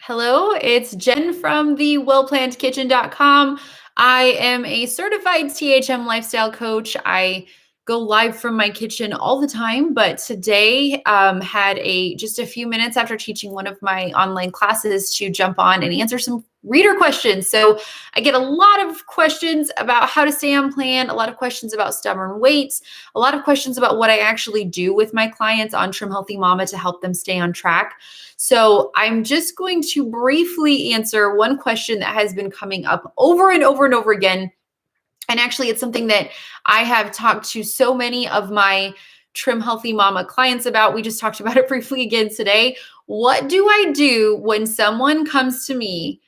Hello, it's Jen from the wellplannedkitchen.com. I am a certified THM lifestyle coach. I go live from my kitchen all the time, but today had just a few minutes after teaching one of my online classes to jump on and answer some reader questions. So I get a lot of questions about how to stay on plan, a lot of questions about stubborn weight, a lot of questions about what I actually do with my clients on Trim Healthy Mama to help them stay on track. So I'm just going to briefly answer one question that has been coming up over and over and over again. And actually, it's something that I have talked to so many of my Trim Healthy Mama clients about. We just talked about it briefly again today. What do I do when someone comes to me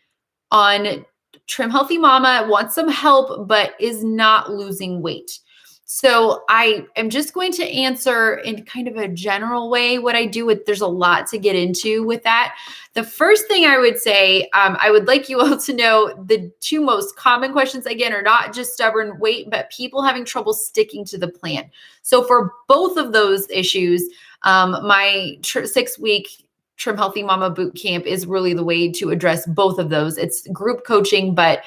on Trim Healthy Mama, wants some help, but is not losing weight? So I am just going to answer in kind of a general way what I do with, there's a lot to get into with that. The first thing I would say, I would like you all to know the two most common questions, again, are not just stubborn weight, but people having trouble sticking to the plan. So for both of those issues, my 6-week Trim Healthy Mama Bootcamp is really the way to address both of those. It's group coaching, but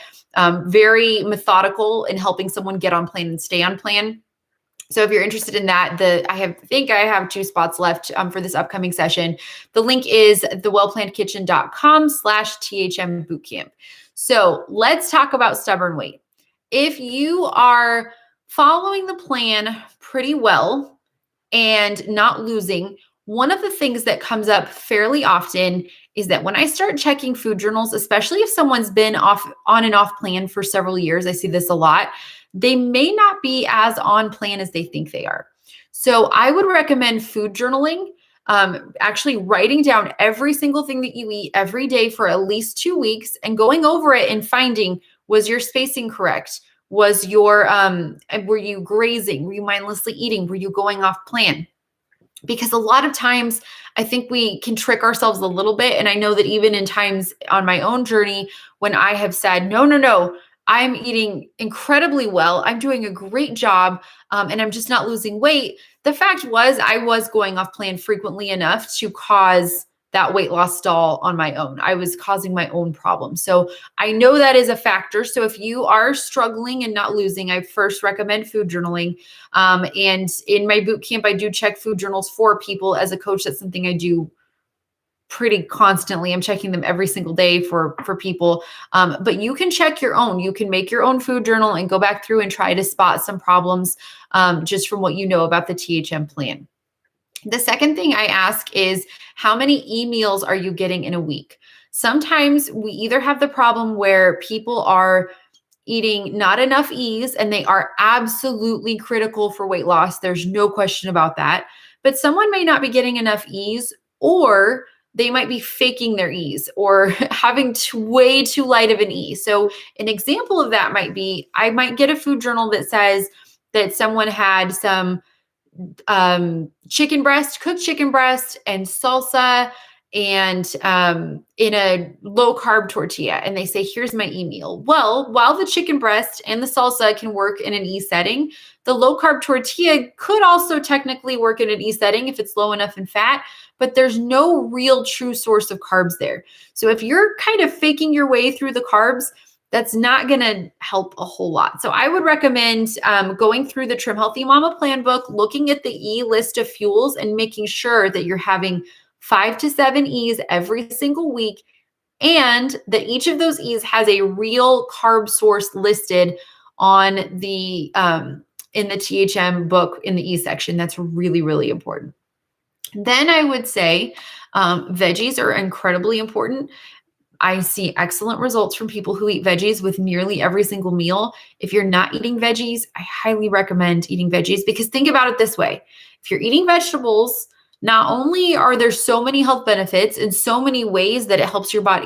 very methodical in helping someone get on plan and stay on plan. So if you're interested in that, I think I have 2 spots left for this upcoming session. The link is thewellplannedkitchen.com/THM Bootcamp. So let's talk about stubborn weight. If you are following the plan pretty well and not losing, one of the things that comes up fairly often is that when I start checking food journals, especially if someone's been on and off plan for several years, I see this a lot, they may not be as on plan as they think they are. So I would recommend food journaling, actually writing down every single thing that you eat every day for at least 2 weeks and going over it and finding, was your spacing correct? Was were you grazing? Were you mindlessly eating? Were you going off plan? Because a lot of times I think we can trick ourselves a little bit. And I know that even in times on my own journey, when I have said, no, I'm eating incredibly well, I'm doing a great job, and I'm just not losing weight. The fact was I was going off plan frequently enough to cause that weight loss stall on my own. I was causing my own problem. So I know that is a factor. So if you are struggling and not losing, I first recommend food journaling. And in my boot camp, I do check food journals for people. As a coach, that's something I do pretty constantly. I'm checking them every single day for people. But you can check your own. You can make your own food journal and go back through and try to spot some problems just from what you know about the THM plan. The second thing I ask is, how many e-meals are you getting in a week? Sometimes we either have the problem where people are eating not enough E's and they are absolutely critical for weight loss. There's no question about that. But someone may not be getting enough E's, or they might be faking their E's or having way too light of an E. So an example of that might be, I might get a food journal that says that someone had some cooked chicken breast and salsa and in a low carb tortilla. And they say, here's my e-meal. Well, while the chicken breast and the salsa can work in an E setting, the low carb tortilla could also technically work in an E setting if it's low enough in fat, but there's no real true source of carbs there. So if you're kind of faking your way through the carbs, that's not going to help a whole lot. So I would recommend going through the Trim Healthy Mama Plan book, looking at the E list of fuels and making sure that you're having 5 to 7 E's every single week, and that each of those E's has a real carb source listed on the in the THM book in the E section. That's really, really important. Then I would say veggies are incredibly important. I see excellent results from people who eat veggies with nearly every single meal. If you're not eating veggies, I highly recommend eating veggies, because think about it this way. If you're eating vegetables, not only are there so many health benefits in so many ways that it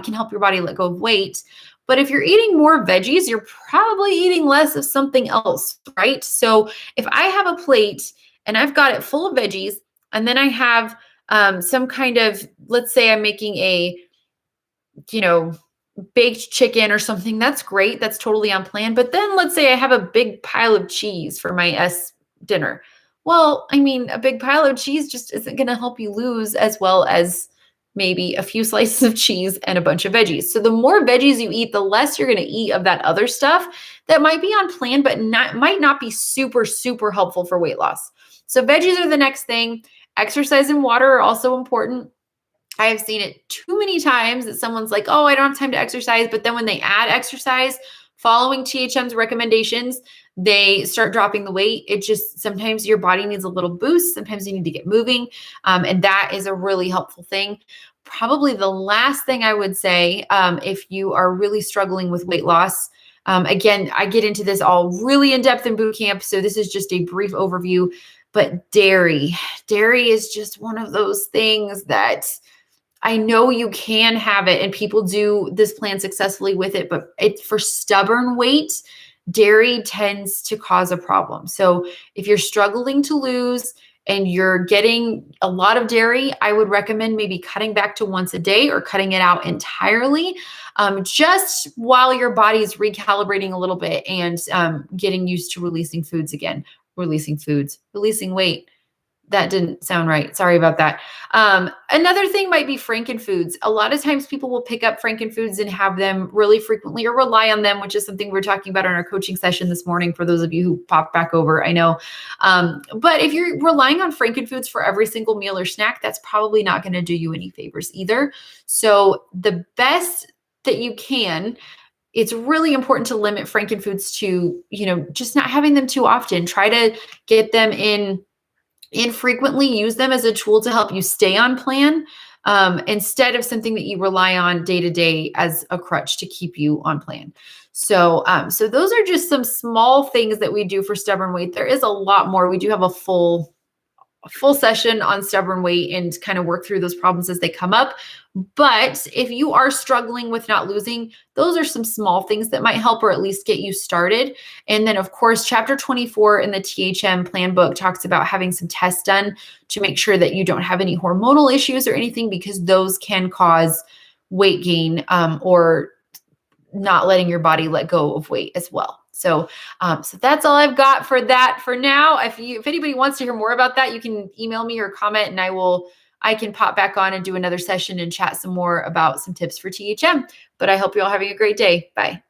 can help your body let go of weight, but if you're eating more veggies, you're probably eating less of something else, right? So if I have a plate and I've got it full of veggies, and then I have some kind of, let's say I'm making a baked chicken or something, that's great. That's totally on plan. But then let's say I have a big pile of cheese for my dinner. Well, I mean, a big pile of cheese just isn't going to help you lose as well as maybe a few slices of cheese, and a bunch of veggies. So the more veggies you eat, the less you're going to eat of that other stuff that might be on plan, but might not be super, super helpful for weight loss. So veggies are the next thing. Exercise and water are also important. I have seen it too many times that someone's like, oh, I don't have time to exercise. But then when they add exercise, following THM's recommendations, they start dropping the weight. It just, sometimes your body needs a little boost. Sometimes you need to get moving. And that is a really helpful thing. Probably the last thing I would say, if you are really struggling with weight loss, again, I get into this all really in depth in boot camp. So this is just a brief overview, but dairy is just one of those things that I know you can have it and people do this plan successfully with it, but for stubborn weight, dairy tends to cause a problem. So if you're struggling to lose and you're getting a lot of dairy, I would recommend maybe cutting back to once a day or cutting it out entirely, just while your body is recalibrating a little bit and getting used to releasing foods again. Releasing weight. That didn't sound right. Sorry about that. Another thing might be frankenfoods. A lot of times people will pick up frankenfoods and have them really frequently or rely on them, which is something we were talking about in our coaching session this morning for those of you who popped back over, I know. But if you're relying on frankenfoods for every single meal or snack, that's probably not going to do you any favors either. So the best that you can, it's really important to limit frankenfoods to, just not having them too often. Try to get them in infrequently, use them as a tool to help you stay on plan, instead of something that you rely on day to day as a crutch to keep you on plan. So those are just some small things that we do for stubborn weight. There is a lot more. We do have a full session on stubborn weight and kind of work through those problems as they come up. But if you are struggling with not losing, those are some small things that might help or at least get you started. And then, of course, chapter 24 in the THM plan book talks about having some tests done to make sure that you don't have any hormonal issues or anything, because those can cause weight gain, or not letting your body let go of weight as well. So that's all I've got for that for now. If anybody wants to hear more about that, you can email me or comment, and I can pop back on and do another session and chat some more about some tips for THM. But I hope you're all having a great day. Bye.